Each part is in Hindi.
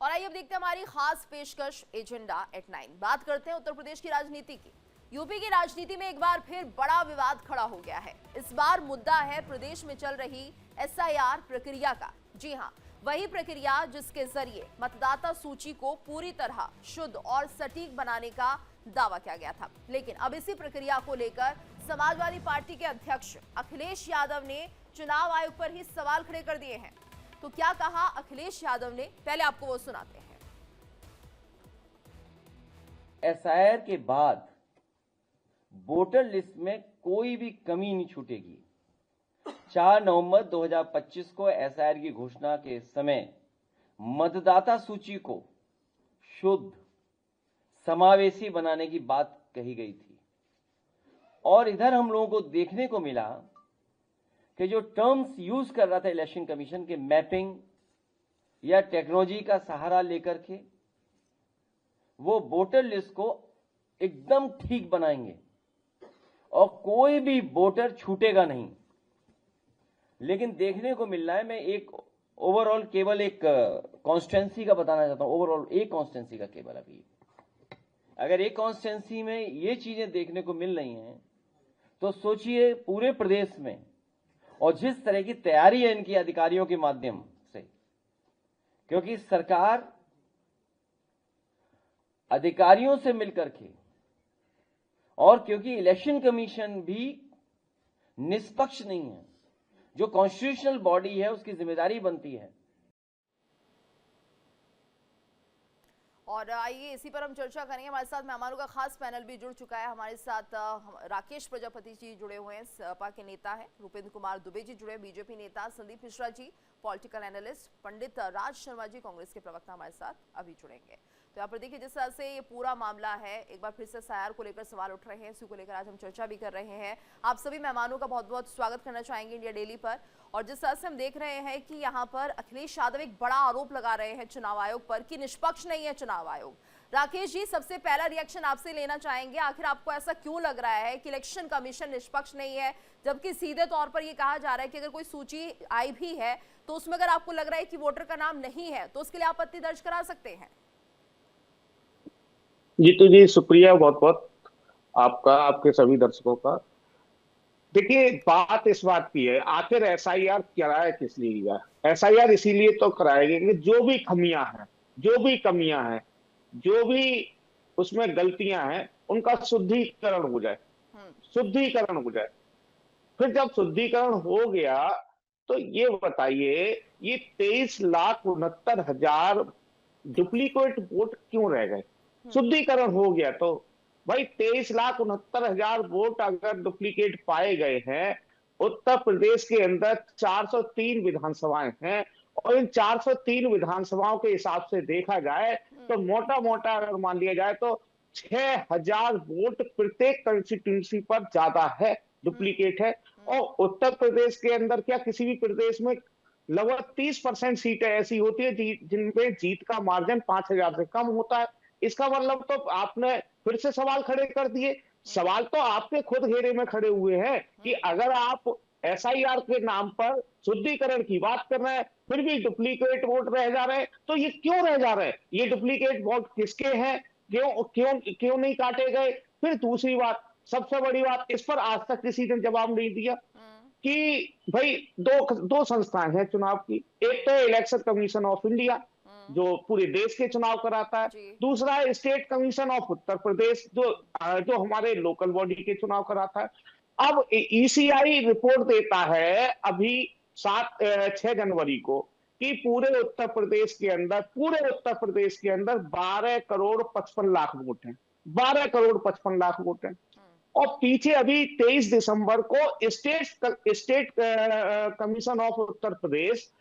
और आइए अब देखते हैं हमारी खास पेशकश एजेंडा एट 9। बात करते हैं उत्तर प्रदेश की राजनीति की। यूपी की राजनीति में एक बार फिर बड़ा विवाद खड़ा हो गया है। इस बार मुद्दा है प्रदेश में चल रही एसआईआर प्रक्रिया का। जी हां, वही प्रक्रिया जिसके जरिए मतदाता सूची को पूरी तरह शुद्ध और सटीक बनाने का दावा किया गया था। लेकिन अब इसी प्रक्रिया को लेकर समाजवादी पार्टी के अध्यक्ष अखिलेश यादव ने चुनाव आयोग पर ही सवाल खड़े कर दिए हैं। तो क्या कहा अखिलेश यादव ने, पहले आपको वो सुनाते हैं। एसआईआर के बाद वोटर लिस्ट में कोई भी कमी नहीं छूटेगी। 4 नवंबर 2025 को एसआईआर की घोषणा के समय मतदाता सूची को शुद्ध समावेशी बनाने की बात कही गई थी और इधर हम लोगों को देखने को मिला कि जो टर्म्स यूज कर रहा था इलेक्शन कमीशन के मैपिंग या टेक्नोलॉजी का सहारा लेकर के वो वोटर लिस्ट को एकदम ठीक बनाएंगे और कोई भी वोटर छूटेगा नहीं। लेकिन देखने को मिल रहा है, मैं एक ओवरऑल केवल एक कॉन्स्टिट्यूंसी का बताना चाहता हूं। ओवरऑल एक कॉन्स्टिट्यूंसी का केवल अभी अगर एक कॉन्स्टिट्यूंसी में ये चीजें देखने को मिल रही हैं तो सोचिए पूरे प्रदेश में, और जिस तरह की तैयारी है इनकी अधिकारियों के माध्यम से, क्योंकि सरकार अधिकारियों से मिलकर के और क्योंकि इलेक्शन कमीशन भी निष्पक्ष नहीं है, जो कॉन्स्टिट्यूशनल बॉडी है उसकी जिम्मेदारी बनती है। और आइए इसी पर हम चर्चा करेंगे। हमारे साथ मेहमानों का खास पैनल भी जुड़ चुका है। हमारे साथ राकेश प्रजापति जी जुड़े हुए हैं, सपा के नेता हैं। रुपेंद्र कुमार दुबे जी जुड़े, बीजेपी नेता। Sandeep Mishra ji, political analyst. पंडित राज शर्मा जी, कांग्रेस के प्रवक्ता, हमारे साथ अभी जुड़ेंगे। तो यहाँ पर देखिए जिस तरह से ये पूरा मामला है, एक बार फिर से एसआईआर को लेकर सवाल उठ रहे हैं, इसी को लेकर आज हम चर्चा भी कर रहे हैं। आप सभी मेहमानों का बहुत बहुत स्वागत करना चाहेंगे इंडिया डेली पर। और जिस तरह से हम देख रहे हैं कि यहाँ पर अखिलेश यादव एक बड़ा आरोप लगा रहे हैं चुनाव आयोग पर कि निष्पक्ष नहीं है चुनाव आयोग। राकेश जी, सबसे पहला रिएक्शन आपसे लेना चाहेंगे, आखिर आपको ऐसा क्यों लग रहा है कि इलेक्शन कमीशन निष्पक्ष नहीं है, जबकि सीधे तौर पर यह कहा जा रहा है कि अगर कोई सूची आई भी है तो उसमें अगर आपको लग रहा है कि वोटर का नाम नहीं है तो उसके लिए आपत्ति दर्ज करा सकते हैं। जीतू जी, शुक्रिया बहुत बहुत आपका, आपके सभी दर्शकों का। देखिए, बात इस बात की है, आखिर एसआईआर कराया किस लिए गया? एसआईआर इसीलिए तो कराया गया कि जो भी कमियां हैं, जो भी उसमें गलतियां हैं, उनका शुद्धिकरण हो जाए। फिर जब शुद्धिकरण हो गया तो ये बताइए, ये 23,69,000 डुप्लीकेट वोट क्यों रह गए? शुद्धिकरण हो गया तो भाई 23,69,000 वोट अगर डुप्लीकेट पाए गए हैं। उत्तर प्रदेश के अंदर 403 विधानसभाएं हैं और इन 403 विधानसभाओं के हिसाब से देखा जाए तो मोटा मोटा अगर मान लिया जाए तो 6,000 वोट प्रत्येक कंस्टिट्यूंसी पर ज्यादा है, डुप्लीकेट है। और उत्तर प्रदेश के अंदर क्या किसी भी प्रदेश में लगभग 30% सीटें ऐसी होती है जिनपे जीत का मार्जिन 5,000 से कम होता है। इसका मतलब तो आपने फिर से सवाल खड़े कर दिए। सवाल तो आपके खुद घेरे में खड़े हुए हैं कि अगर आप एसआईआर के नाम पर शुद्धिकरण की बात कर रहे हैं फिर भी डुप्लीकेट वोट रह जा रहे हैं, तो ये क्यों रह जा रहे हैं? ये डुप्लीकेट वोट किसके हैं? क्यों क्यों क्यों नहीं काटे गए? फिर दूसरी बात, सबसे बड़ी बात, इस पर आज तक किसी ने जवाब नहीं दिया कि भाई दो संस्थाएं हैं चुनाव की। एक तो इलेक्शन कमीशन ऑफ इंडिया जो पूरे देश के चुनाव कराता है, दूसरा है state commission of Uttar Pradesh जो हमारे लोकल बॉडी के चुनाव कराता है। अब ईसीआई रिपोर्ट देता है अभी 6 जनवरी को कि पूरे उत्तर प्रदेश के अंदर 12 करोड़ 55 लाख वोट हैं। 12 करोड़ 55 लाख वोट हैं। और पीछे अभी 23 दिसंबर को state commission of Uttar Pradesh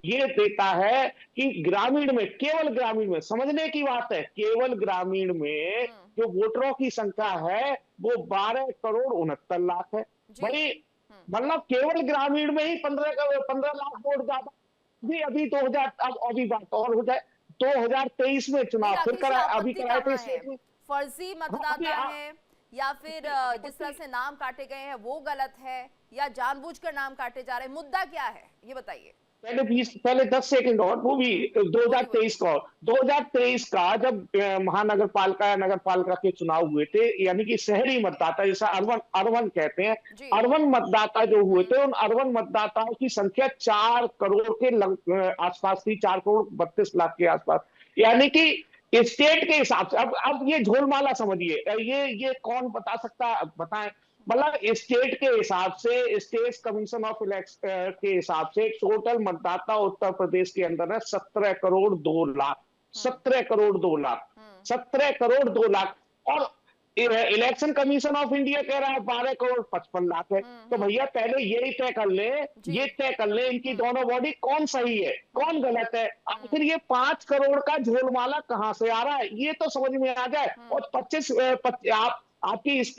ये देता है कि ग्रामीण में, केवल ग्रामीण में, समझने की बात है, केवल ग्रामीण में जो वोटरों की संख्या है वो 12 करोड़ 69 लाख है। भाई मतलब केवल ग्रामीण में ही 15 लाख वोट ज्यादा। भी अभी 2000, अब अभी बात और हो जाए, 2023 में चुनाव फिर अभी कराए थे। फर्जी मतदाता है या फिर जिस तरह से नाम काटे गए हैं वो गलत है या जानबूझकर नाम काटे जा रहे हैं? मुद्दा क्या है ये बताइए। पहले 10 सेकंड और, वो भी 2023 का। 2023 का जब महानगर पालिका या नगर पालिका के चुनाव हुए थे, यानी कि शहरी मतदाता, जैसा अर्बन अर्बन कहते हैं, जी। अर्बन मतदाता जो हुए थे, उन अर्बन मतदाताओं की संख्या 4 करोड़ के आसपास थी, 4 करोड़ 32 लाख के आसपास। यानी कि स्टेट के हिसाब से, अब ये झोलमाला समझिए, ये कौन बता सकता, बताएं। मतलब स्टेट के हिसाब से, स्टेट कमीशन ऑफ इलेक्शन के हिसाब से टोटल मतदाता उत्तर प्रदेश के अंदर है 17 करोड़ 2 लाख। 17 करोड़ 2 लाख, 17 करोड़ 2 लाख। और इलेक्शन कमीशन ऑफ इंडिया कह रहा है 12 करोड़ 55 लाख है। तो भैया पहले यही तय कर ले, ये तय कर ले इनकी दोनों बॉडी कौन सही है, कौन गलत है। आखिर ये 5 करोड़ का झोलमाला कहां से आ रहा है, ये तो समझ में आ जाए। और 25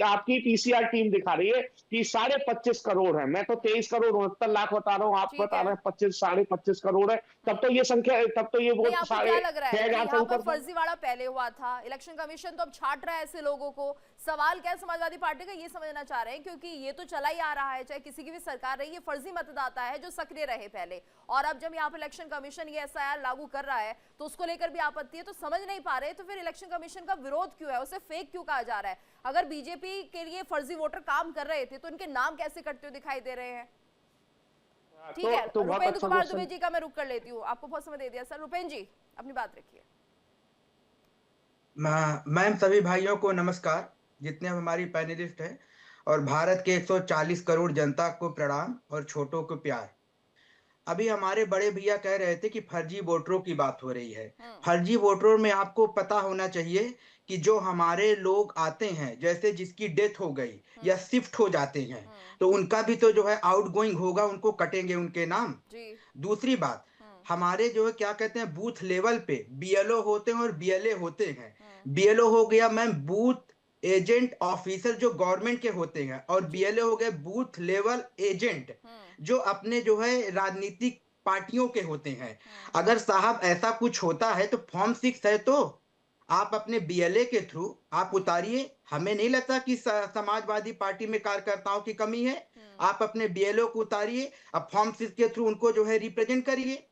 आपकी पीसीआर टीम दिखा रही है कि 25.5 करोड़ है। मैं तो 23 करोड़ 69 लाख बता रहा हूँ, आप ठीक बता है। रहे हैं 25-25.5 करोड़ है। तब तो ये संख्या, तब तो ये नहीं, वोट आपको सारे क्या लग रहा है कि 6,000 से यहाँ पर ऊपर। फर्जीवाड़ा पहले हुआ था, इलेक्शन कमीशन तो अब छांट रहा है ऐसे लोगों को? सवाल क्या है समाजवादी पार्टी का, ये समझना चाह रहे हैं, क्योंकि ये तो चला ही आ रहा है, चाहे किसी की भी सरकार रही, ये फर्जी मतदाता है जो सक्रिय रहे पहले, और अब जब यहाँ पर इलेक्शन कमीशन ये एसआईआर लागू कर रहा है तो उसको लेकर भी आपत्ति है। तो समझ नहीं पा रहे, तो फिर इलेक्शन कमीशन का विरोध क्यों है, उसे फेक क्यों कहा जा रहा है? अगर बीजेपी के लिए फर्जी वोटर काम कर रहे थे तो उनके नाम कैसे कटते हुए दिखाई दे रहे हैं? ठीक है, तो बहुत रुपेंद्र अच्छा कुमार क्वेश्चन। दुबे जी का मैं रुक कर लेती हूँ, आपको बहुत समय दे दिया सर। रुपेंद्र जी अपनी बात रखिए। मैम, सभी भाइयों को नमस्कार, जितने हमारी पैनलिस्ट हैं, और भारत के 140 करोड़ जनता को प्रणाम और छोटों को प्यार। अभी हमारे बड़े भैया कह रहे थे कि फर्जी वोटरों की बात हो रही है। फर्जी वोटरों में आपको पता होना चाहिए कि जो हमारे लोग आते हैं, जैसे जिसकी डेथ हो गई या शिफ्ट हो जाते हैं, तो उनका भी तो जो है आउट गोइंग होगा, उनको कटेंगे उनके नाम। जी। दूसरी बात, हमारे जो है क्या कहते हैं, बूथ लेवल पे बीएलओ होते हैं और बीएलए होते हैं। बीएलओ हो गया मैम बूथ एजेंट ऑफिसर जो गवर्नमेंट के होते हैं, और बीएलए हो गए बूथ लेवल एजेंट जो अपने जो है राजनीतिक पार्टियों के होते हैं। अगर साहब ऐसा कुछ होता है तो फॉर्म 6 है, तो आप अपने बीएलए के थ्रू आप उतारिए। हमें नहीं लगता कि समाजवादी पार्टी में कार्यकर्ताओं की कमी है। आप अपने बीएलओ को उतारिए, अब फॉर्म 6 के थ्रू उनको जो है रिप्रेजेंट करिए।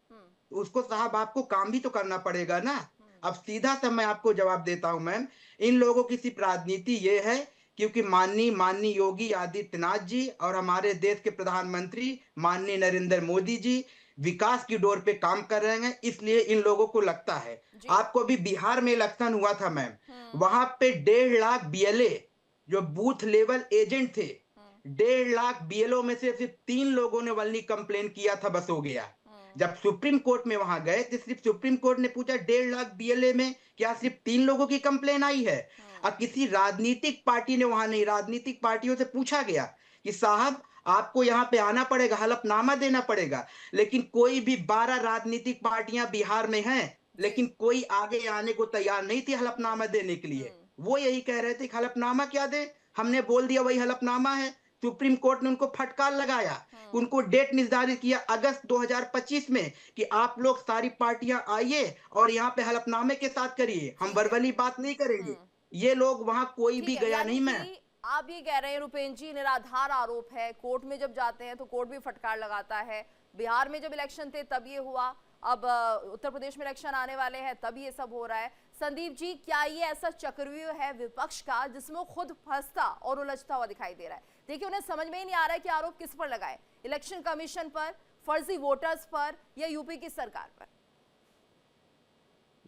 उसको साहब आपको काम भी तो करना पड़ेगा ना। अब सीधा सा मैं आपको जवाब देता हूं मैम, इन लोगों की सिर्फ राजनीति ये है क्योंकि माननीय योगी आदित्यनाथ जी और हमारे देश के प्रधानमंत्री माननीय नरेंद्र मोदी जी विकास की डोर पे काम कर रहे हैं, इसलिए इन लोगों को लगता है। आपको भी बिहार में इलेक्शन हुआ था मैम, वहां पे 1.5 लाख बीएलए जो बूथ लेवल एजेंट थे, 1.5 लाख बीएलओ में से सिर्फ 3 लोगों ने वल्ली कंप्लेन किया था, बस हो गया। जब सुप्रीम कोर्ट में वहां गए तो सिर्फ सुप्रीम कोर्ट ने पूछा 1.5 लाख बीएलए में क्या सिर्फ 3 लोगों की कंप्लेन आई है? और किसी राजनीतिक पार्टी ने वहां नहीं, राजनीतिक पार्टियों से पूछा गया कि साहब आपको यहाँ पे आना पड़ेगा, हलफनामा देना पड़ेगा। लेकिन कोई भी 12 राजनीतिक पार्टियां बिहार में हैं, लेकिन कोई आगे आने को तैयार नहीं थी हलफनामा देने के लिए। वो यही कह रहे थे कि हलफनामा क्या दे, हमने बोल दिया वही हलफनामा है। सुप्रीम कोर्ट ने उनको फटकार लगाया, उनको डेट निर्धारित किया अगस्त 2025 में कि आप लोग सारी पार्टियां आइए और यहाँ पे हलफनामे के साथ करिए, हम वर्बली बात नहीं करेंगे। ये लोग वहां कोई भी गया नहीं। मैं आप ये कह रहे हैं रुपेंद्र जी, निराधार आरोप है, कोर्ट में जब जाते हैं तो कोर्ट भी फटकार लगाता है। बिहार में जब इलेक्शन थे तब ये हुआ, अब उत्तर प्रदेश में इलेक्शन आने वाले हैं तब ये सब हो रहा है। संदीप जी, क्या ये ऐसा चक्रव्यूह है विपक्ष का जिसमें खुद फंसता और उलझता हुआ दिखाई दे रहा है? देखिए, उन्हें समझ में ही नहीं आ रहा है कि आरोप किस पर लगाए, इलेक्शन कमीशन पर, फर्जी वोटर्स पर, या यूपी की सरकार पर?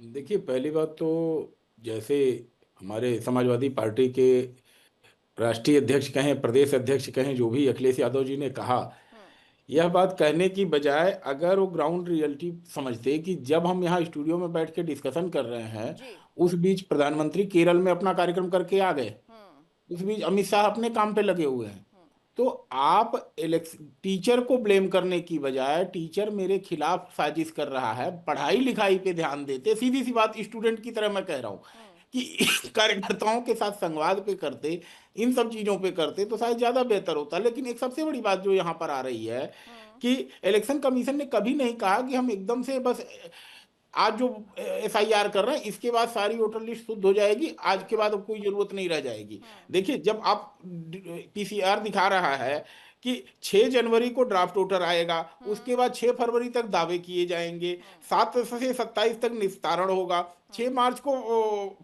देखिए, पहली बात तो जैसे हमारे समाजवादी पार्टी के राष्ट्रीय अध्यक्ष कहें, प्रदेश अध्यक्ष कहें, जो भी अखिलेश यादव जी ने कहा, यह बात कहने की बजाय अगर वो ग्राउंड रियलिटी समझते कि जब हम यहाँ स्टूडियो में बैठ के डिस्कशन कर रहे हैं, उस बीच प्रधानमंत्री केरल में अपना कार्यक्रम करके आ गए, उस बीच अमित शाह अपने काम पे लगे हुए हैं। तो आप टीचर को ब्लेम करने की बजाय टीचर मेरे खिलाफ साजिश कर रहा है, पढ़ाई लिखाई पे ध्यान देते, सीधी सी बात स्टूडेंट की तरह मैं कह रहा हूँ कि कार्यकर्ताओं के साथ संवाद पे करते, इन सब चीजों पे करते तो शायद ज्यादा बेहतर होता। लेकिन एक सबसे बड़ी बात जो यहाँ पर आ रही है कि इलेक्शन कमीशन ने कभी नहीं कहा कि हम एकदम से बस आज जो एसआईआर कर रहे हैं इसके बाद सारी वोटर लिस्ट शुद्ध हो जाएगी, आज के बाद अब कोई जरूरत नहीं रह जाएगी। देखिए, जब आप पीसीआर दिखा रहा है कि 6 जनवरी को ड्राफ्ट वोटर आएगा, उसके बाद 6 फरवरी तक दावे किए जाएंगे, 7 से 27 तक निस्तारण होगा, 6 मार्च को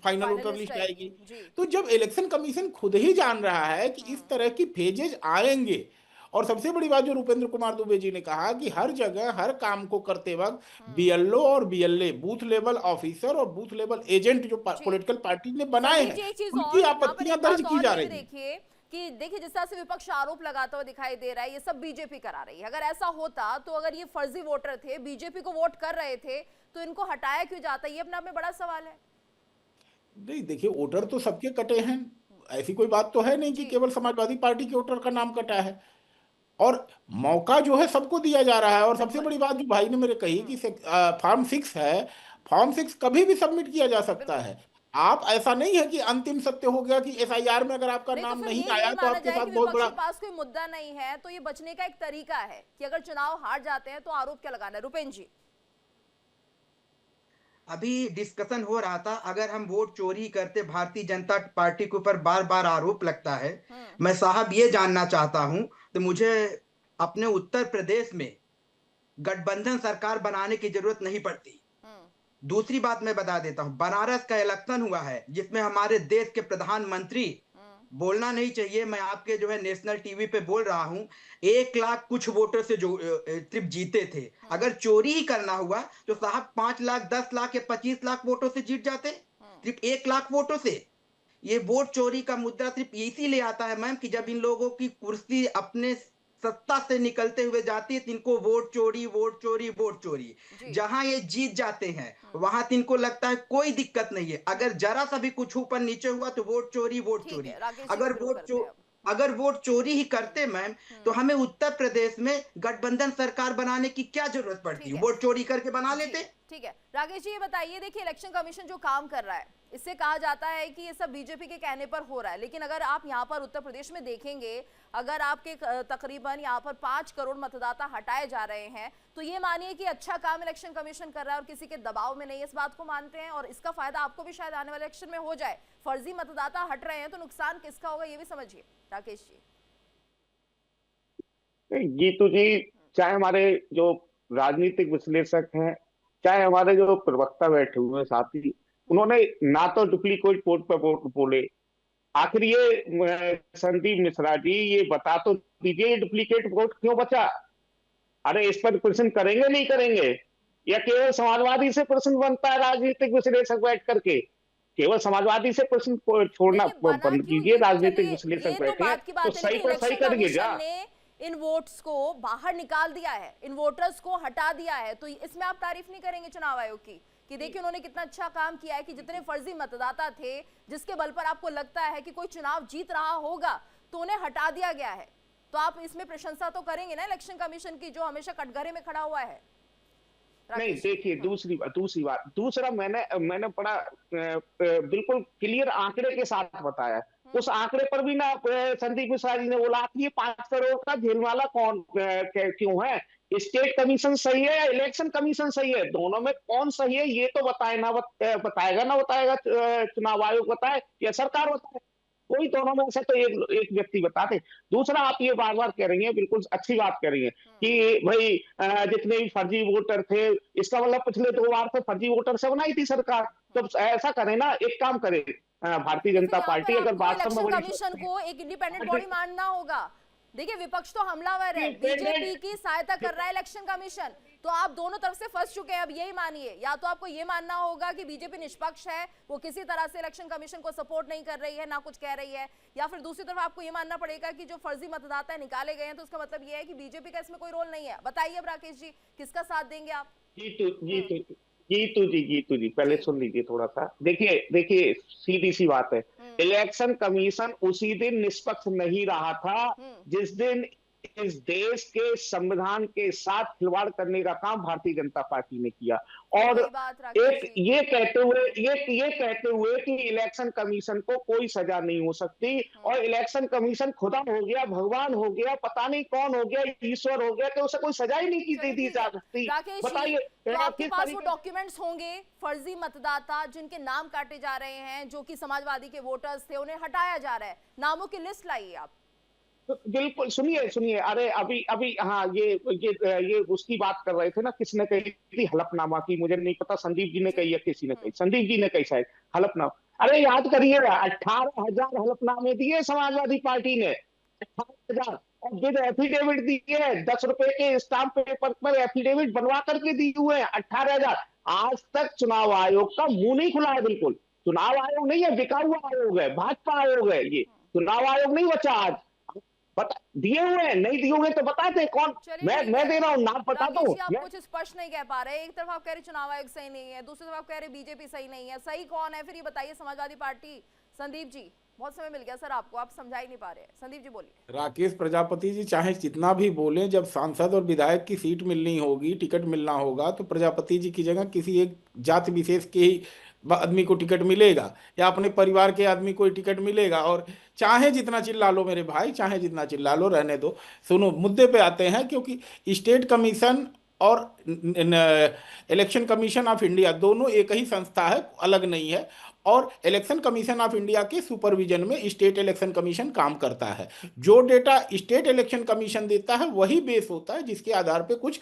फाइनल वोटर फाइनलिस्ट लिस्ट आएगी आएगी। जी। तो जब इलेक्शन कमीशन खुद ही जान रहा है कि इस तरह की फेजेज आएंगे, और सबसे बड़ी बात जो रूपेंद्र कुमार दुबे जी ने कहा कि हर जगह हर काम को करते वक्त बीएलओ और बीएलए बूथ लेवल ऑफिसर और बूथ लेवल एजेंट जो जी। पॉलिटिकल पार्टी ने बनाए संदीप जी, हैं एक चीज उनकी और यहाँ पर आपत्तियां एक दर्ज बात की और जा ये भी रही हैं। देखिए कि देखिए जिस तरह से विपक्ष आरोप लगाता हुआ दिखाई दे रहा है, ये सब बीजेपी करा रही है। अगर ऐसा होता तो अगर ये फर्जी वोटर थे, बीजेपी को वोट कर रहे थे, तो इनको हटाया क्यों जाता? ये अपने आप में बड़ा सवाल है। नहीं देखिए, वोटर तो सबके कटे हैं, ऐसी कोई बात तो है नहीं कि जी। केवल समाजवादी पार्टी के वोटर का नाम कटा है, और मौका जो है सबको दिया जा रहा है। और सबसे बिल्कुल। बड़ी बात जो भाई ने मेरे कही कि फॉर्म 6 है, फॉर्म 6 कभी भी सबमिट किया जा सकता बिल्कुल। है। आप ऐसा नहीं है कि अंतिम सत्य हो गया कि एसआईआर में अगर आपका नहीं तो नाम फिर नहीं ये आया तो माना आपके जाए साथ कि बहुत विपक्ष बड़ा। के पास कोई मुद्दा नहीं है, तो ये बचने का एक तरीका है कि अगर चुनाव हार जाते हैं तो आरोप क्या लगाना है? रुपेन जी। अभी डिस्कशन हो रहा था, अगर हम वोट चोरी करते, भारतीय जनता पार्टी के ऊपर बार बार आरोप लगता है, मैं साहब ये जानना चाहता हूं, तो मुझे अपने उत्तर प्रदेश में गठबंधन सरकार बनाने की जरूरत नहीं पड़ती। दूसरी बात मैं बता देता हूं, बनारस का इलेक्शन हुआ है जिसमें हमारे देश के प्रधानमंत्री, बोलना नहीं चाहिए, मैं आपके जो है नेशनल टीवी पे बोल रहा हूं, 1 लाख कुछ वोटर से जो सिर्फ जीते थे। अगर चोरी ही करना हुआ तो साहब 5 लाख, 10 लाख या 25 लाख वोटों से जीत जाते, सिर्फ 1 लाख वोटों से। ये वोट चोरी का मुद्दा सिर्फ इसीलिए आता है मैम कि जब इन लोगों की कुर्सी अपने सत्ता से निकलते हुए जाती है, इनको वोट चोरी, वोट चोरी, वोट चोरी। जहां ये जीत जाते हैं वहां इनको लगता है कोई दिक्कत नहीं है, अगर जरा सा भी कुछ ऊपर नीचे हुआ तो वोट चोरी, वोट ठीक चोरी। है, राकेश जी अगर शुरू वोट करते हैं अब। अगर वोट चोरी ही करते मैम, तो हमें उत्तर प्रदेश में गठबंधन सरकार बनाने की क्या जरूरत पड़ती? ठीक है। वोट चोरी करके बना जी, लेते। ठीक है। राकेश जी ये बताइए, देखिए इलेक्शन कमीशन जो काम कर रहा है, इससे कहा जाता है कि ये सब बीजेपी के कहने पर हो रहा है, लेकिन अगर आप यहाँ पर उत्तर प्रदेश में देखेंगे, अगर आपके तकरीबन यहाँ पर 5 करोड़ मतदाता हटाए जा रहे हैं, तो ये मानिए कि अच्छा काम इलेक्शन कमीशन कर रहा है और किसी के दबाव में नहीं, इस बात को मानते हैं, और इसका फायदा आपको भी शायद आने वाले इलेक्शन में हो जाए। फर्जी मतदाता हट रहे हैं तो नुकसान किसका होगा ये भी समझिए राकेश जी। जीतू जी, चाहे हमारे जो राजनीतिक विश्लेषक हैं, चाहे हमारे जो प्रवक्ता बैठे हुए हैं साथी, उन्होंने ना तो डुप्लीकेट वोट पे वोट बोले। आखिर ये संदीप मिश्रा जी ये बता तो दीजिए डुप्लीकेट वोट क्यों बचा? अरे इस पर प्रश्न करेंगे नहीं करेंगे, या केवल समाजवादी से प्रश्न बनता है राजनीतिक विश्लेषक बैठ करके? केवल समाजवादी से प्रश्न छोड़ना देखिए बना बंद क्यों, कीजिए, ये तो राजनीतिक चलिए, विश्लेषक ये तो बैठे हैं बात की तो बात है, सही लेकिन पर सही इलेक्शन करेंगे क्या? कमीशन ने इन वोट्स को बाहर निकाल दिया है, इन वोटर्स को हटा दिया है, तो इसमें आप तारीफ नहीं करेंगे चुनाव आयोग की कि देखिए उन्होंने कितना अच्छा काम किया है कि जितने फर्जी मतदाता थे, जिसके बल पर आपको लगता है कि कोई चुनाव जीत रहा होगा, तो उन्हें हटा दिया गया है, तो आप इसमें प्रशंसा तो करेंगे ना इलेक्शन कमीशन की, जो हमेशा कटघरे में खड़ा हुआ है? नहीं देखिए, दूसरी बात, दूसरा मैंने बड़ा बिल्कुल क्लियर आंकड़े के साथ बताया। उस आंकड़े पर भी ना संदीप मिश्रा जी ने बोला कि ये 5 करोड़ का झेलवाला कौन क्यों है? स्टेट कमीशन सही है या इलेक्शन कमीशन सही है? दोनों में कौन सही है ये तो बताएगा ना बताएगा चुनाव आयोग बताए या सरकार बताए? कोई दोनों में से तो एक व्यक्ति बताते। दूसरा, आप ये बार बार कह रही हैं, बिल्कुल अच्छी बात कह रही हैं कि भाई जितने भी फर्जी वोटर थे, इसका मतलब पिछले 2 बार तो फर्जी वोटर से बनाई थी सरकार। तो ऐसा करें ना, एक काम करें, भारतीय तो जनता फिर यहाँ पार्टी पर अगर आपको वास्तव में इलेक्शन बड़ी कमीशन को एक इंडिपेंडेंट बॉडी मानना होगा। देखिए विपक्ष तो हमलावर है, बीजेपी की सहायता कर रहा है इलेक्शन कमीशन, तो आप दोनों तरफ से फंस चुके हैं। अब यही मानिए, या तो आपको ये मानना होगा कि बीजेपी निष्पक्ष है, वो किसी तरह से इलेक्शन कमीशन को सपोर्ट नहीं कर रही है, ना कुछ कह रही है, या फिर दूसरी तरफ आपको ये मानना पड़ेगा कि जो फर्जी मतदाता निकाले गए हैं तो उसका मतलब ये है कि बीजेपी का इसमें कोई रोल नहीं है। बताइए अब राकेश जी, किसका साथ देंगे आप? जीतू जी पहले सुन लीजिए थोड़ा सा। देखिए सीधी सी बात है, इलेक्शन कमीशन उसी दिन निष्पक्ष नहीं रहा था जिस दिन इस देश के संविधान के साथ खिलवाड़ करने का काम भारतीय जनता पार्टी ने किया। और एक ये कहते हुए कि इलेक्शन कमीशन को कोई सजा नहीं हो सकती, और इलेक्शन कमीशन खुदा हो गया, भगवान हो गया, पता नहीं कौन हो गया, ईश्वर हो गया, तो उसे कोई सजा ही नहीं दी जा सकती। बताइए, तो आपके पास वो डॉक्यूमेंट्स होंगे, फर्जी मतदाता जिनके नाम काटे जा रहे हैं, जो कि समाजवादी के वोटर्स थे, उन्हें हटाया जा रहा है, नामों की लिस्ट लाइए आप। तो बिल्कुल सुनिए सुनिए, अरे अभी अभी हाँ, ये उसकी बात कर रहे थे ना, किसने कही थी हलफनामा की, मुझे नहीं पता, संदीप जी ने कही या किसी ने कही, संदीप जी ने कही शायद, हलफनामा। अरे याद करिए, 18,000 हलफनामे दिए समाजवादी पार्टी ने, 18,000, और विद एफिडेविट दिए हैं, 10 रुपए के स्टाम्प पेपर पर एफिडेविट बनवा करके दिए हुए हैं, 18,000। आज तक चुनाव आयोग का मुंह नहीं खुला है, बिल्कुल। चुनाव आयोग नहीं है, बिका हुआ आयोग है, भाजपा आयोग है ये, चुनाव आयोग नहीं बचा आज। बता दिए हुए हैं, नहीं दिए हुए तो बताते कौन। चलिए मैं दे रहा हूँ, नाम बता राकेश दूं जी, आप कुछ स्पष्ट नहीं कह पा रहे। एक तरफ आप कह रहे चुनाव आयोग सही नहीं है, दूसरी तरफ आप कह रहे बीजेपी सही नहीं है, सही कौन है फिर ये बताइए? समाजवादी पार्टी। संदीप जी, बहुत समय मिल गया सर आपको, आप समझा ही नहीं पा रहे। संदीप जी बोलिए। राकेश प्रजापति जी चाहे जितना भी बोलें, जब सांसद और विधायक की सीट मिलनी होगी, टिकट मिलना होगा, तो प्रजापति जी की जगह किसी एक जाति विशेष के ही आदमी को टिकट मिलेगा, या अपने परिवार के आदमी को ही टिकट मिलेगा। और चाहे जितना चिल्ला लो मेरे भाई, चाहे जितना चिल्ला लो, रहने दो। सुनो, मुद्दे पे आते हैं, क्योंकि स्टेट कमीशन और इलेक्शन कमीशन ऑफ इंडिया दोनों एक ही संस्था है, अलग नहीं है। और इलेक्शन कमीशन ऑफ इंडिया के सुपरविजन में स्टेट इलेक्शन कमीशन काम करता है। जो डेटा स्टेट इलेक्शन कमीशन देता है वही बेस होता है जिसके आधार पे कुछ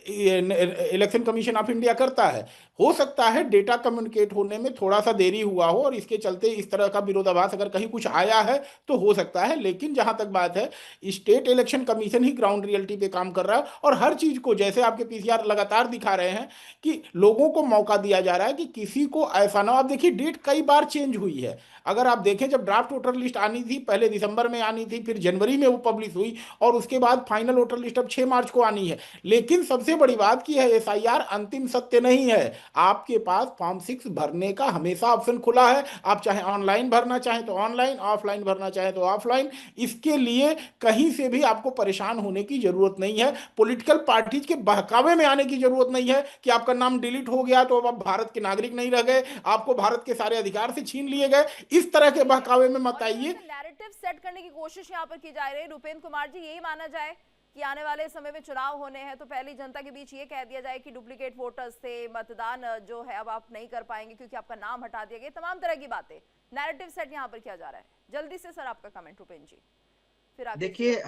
इलेक्शन कमीशन ऑफ इंडिया करता है। हो सकता है डेटा कम्युनिकेट होने में थोड़ा सा देरी हुआ हो, और इसके चलते इस तरह का विरोधाभास अगर कहीं कुछ आया है तो हो सकता है। लेकिन जहां तक बात है, स्टेट इलेक्शन कमीशन ही ग्राउंड रियलिटी पे काम कर रहा है, और हर चीज को, जैसे आपके पीसीआर लगातार दिखा रहे हैं कि लोगों को मौका दिया जा रहा है कि किसी को ऐसा ना। आप देखिए, डेट कई बार चेंज हुई है। अगर आप देखें, जब ड्राफ्ट वोटर लिस्ट आनी थी पहले दिसंबर में आनी थी, फिर जनवरी में वो पब्लिश हुई, और उसके बाद फाइनल वोटर लिस्ट अब 6 मार्च को आनी है। लेकिन सबसे बड़ी बात की है, एसआईआर अंतिम सत्य नहीं है। आपके पास फॉर्म 6 भरने का हमेशा ऑप्शन खुला है। आप चाहे ऑनलाइन भरना चाहें तो ऑनलाइन, ऑफलाइन भरना चाहें तो ऑफलाइन। इसके लिए कहीं से भी आपको परेशान होने की जरूरत नहीं है। पॉलिटिकल पार्टीज के बहकावे में आने की जरूरत नहीं है कि आपका नाम डिलीट हो गया तो अब आप भारत के नागरिक नहीं रह गए, आपको भारत के सारे अधिकार से छीन लिए गए। इस तरह के बहकावे में मत आइए। नैरेटिव सेट करने की कोशिश यहाँ पर की जा रही है। रुपेंद्र कुमार जी, यही माना जाए कि आने वाले समय में चुनाव होने हैं तो पहली जनता के बीच ये कह दिया जाए कि डुप्लीकेट वोटर्स थे, मतदान जो है अब आप नहीं कर पाएंगे क्योंकि आपका नाम हटा दिया गया, तमाम तरह की बातें, नैरेटिव सेट यहाँ पर किया जा रहा है। जल्दी से सर आपका कमेंट रुपेंद्र जी, फिर आगे देखिए,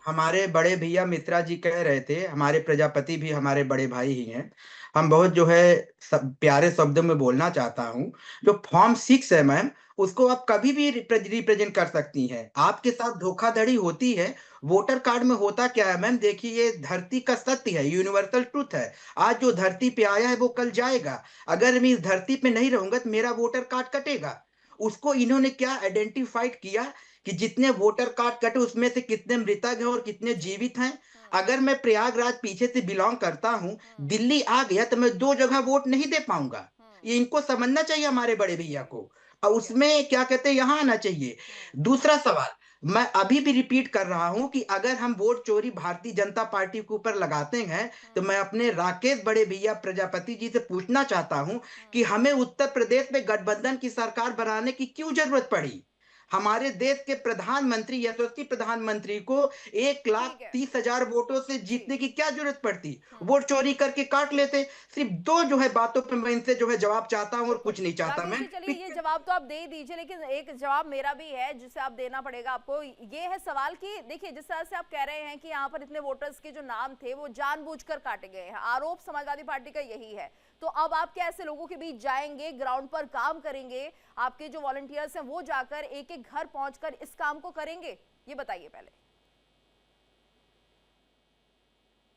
हमारे बड़े भैया मित्रा जी कह रहे थे, हमारे प्रजापति भी हमारे बड़े भाई ही हैं। हम बहुत जो है प्यारे शब्दों में बोलना चाहता हूँ। जो फॉर्म 6 है मैम, उसको आप कभी भी रिप्रेजेंट कर सकती हैं। आपके साथ धोखाधड़ी होती है। वोटर कार्ड में होता क्या है मैम, देखिए ये धरती का सत्य है, यूनिवर्सल ट्रूथ है। आज जो धरती पे आया है वो कल जाएगा। अगर मैं इस धरती पे नहीं रहूंगा तो मेरा वोटर कार्ड कटेगा। उसको इन्होंने क्या आइडेंटिफाइड किया कि जितने वोटर कार्ड कटे उसमें से कितने मृतक हैं और कितने जीवित हैं। अगर मैं प्रयागराज पीछे से बिलोंग करता हूँ, दिल्ली आ गया तो मैं 2 जगह वोट नहीं दे पाऊंगा। ये इनको समझना चाहिए हमारे बड़े भैया को। और उसमें क्या कहते हैं, यहाँ आना चाहिए। दूसरा सवाल मैं अभी भी रिपीट कर रहा हूं कि अगर हम वोट चोरी भारतीय जनता पार्टी के ऊपर लगाते हैं तो मैं अपने राकेश बड़े भैया प्रजापति जी से पूछना चाहता हूं कि हमें उत्तर प्रदेश में गठबंधन की सरकार बनाने की क्यों जरूरत पड़ी। हमारे देश के प्रधानमंत्री, यशस्वी प्रधानमंत्री को 1,30,000 वोटों से जीतने की क्या जरूरत पड़ती। वोट चोरी करके काट लेते। सिर्फ 2 जो है बातों पे मैं इनसे जो है जवाब चाहता हूँ और कुछ नहीं चाहता मैं। चलिए ये जवाब तो आप दे दीजिए, लेकिन एक जवाब मेरा भी है जिसे आप देना पड़ेगा आपको। ये है सवाल कि देखिए, जिस तरह से आप कह रहे हैं कि यहाँ पर इतने वोटर्स के जो नाम थे वो जानबूझकर काटे गए हैं, आरोप समाजवादी पार्टी का यही है। तो अब आप क्या ऐसे लोगों के बीच जाएंगे, ग्राउंड पर काम करेंगे, आपके जो वॉलंटियर्स हैं वो जाकर एक एक घर पहुंचकर इस काम को करेंगे? ये बताइए पहले।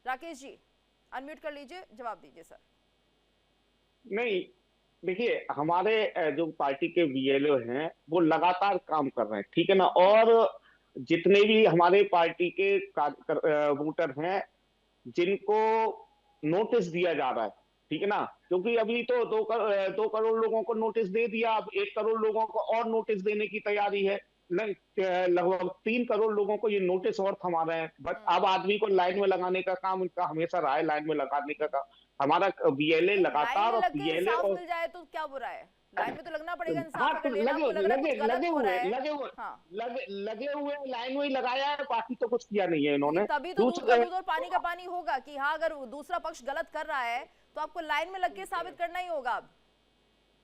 राकेश जी अनम्यूट कर लीजिए, जवाब दीजिए सर। नहीं, देखिए, हमारे जो पार्टी के बीएलओ हैं वो लगातार काम कर रहे हैं, ठीक है ना। और जितने भी हमारे पार्टी के वोटर हैं जिनको नोटिस दिया जा रहा है, ठीक है ना, क्योंकि अभी तो 2 करोड़ लोगों को नोटिस दे दिया, अब 1 करोड़ लोगों को और नोटिस देने की तैयारी है। लगभग 3 करोड़ लोगों को ये नोटिस और थमा रहे हैं। बट अब आदमी को लाइन में लगाने का काम इनका हमेशा रहा है, लाइन में लगाने का काम। हमारा बीएलए लगातार, और बीएलए और मिल जाए तो क्या बुरा है? लाइन में तो लगना पड़ेगा इंसान। हाँ, तो लगे हुए लाइन में ही लगाया है, बाकी तो कुछ किया नहीं है इन्होंने। तभी तो दूध का दूध और पानी का पानी होगा कि हाँ, अगर दूसरा पक्ष गलत कर रहा है तो आपको लाइन में लग के साबित करना ही होगा। अब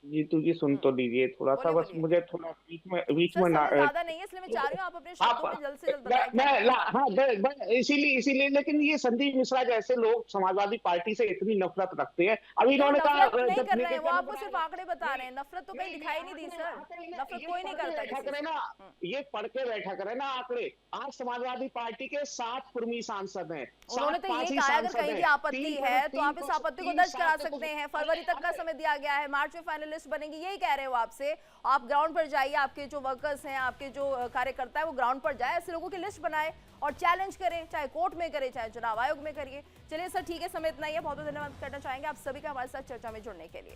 जीतू जी सुन तो लीजिए थोड़ा सा, बोलिए बस बोलिए मुझे थोड़ा बीच सर, में ना समय ज्यादा नहीं है इसलिए मैं चाह रही हूँ आप अपने शब्दों में जल्द से जल्द बताएं क्या कहना चाहते हैं। हाँ इसीलिए इसीलिए, लेकिन ये संदीप मिश्रा जैसे लोग समाजवादी पार्टी से इतनी नफरत रखते हैं। अभी नहीं, इन्होंने कहा नफरत नहीं जब कर रहे हैं वो, नितिन आपको सिर्फ आंकड़े बता रहे हैं, नफरत तो कहीं दिखाई नहीं दी सर, नफरत कोई नहीं करता बैठा किसी करे से। ना, ये पढ़ के बैठा करे ना आंकड़े। आज समाजवादी पार्टी के 7 कुर्मी सांसद हैं, उन्होंने 7 तो ये 5 ही कहा है अगर सांसद कहीं भी हैं, आपत्ति है तो आप इस आपत्ति को दर्ज करा सकते हैं, फरवरी तक का समय दिया गया है, मार्च में फाइनलिस्ट बनेंगे, यही कह रहे हो आपसे। आप ग्राउंड पर जाइए, आपके जो वर्कर्स हैं, आपके जो कार्यकर्ता है वो ग्राउंड पर जाए, ऐसे लोगों की लिस्ट बनाए और चैलेंज करें, चाहे कोर्ट में करें चाहे चुनाव आयोग में करिए। चलिए सर ठीक है, समय इतना ही है, बहुत बहुत धन्यवाद करना चाहेंगे आप सभी का हमारे साथ चर्चा में जुड़ने के लिए।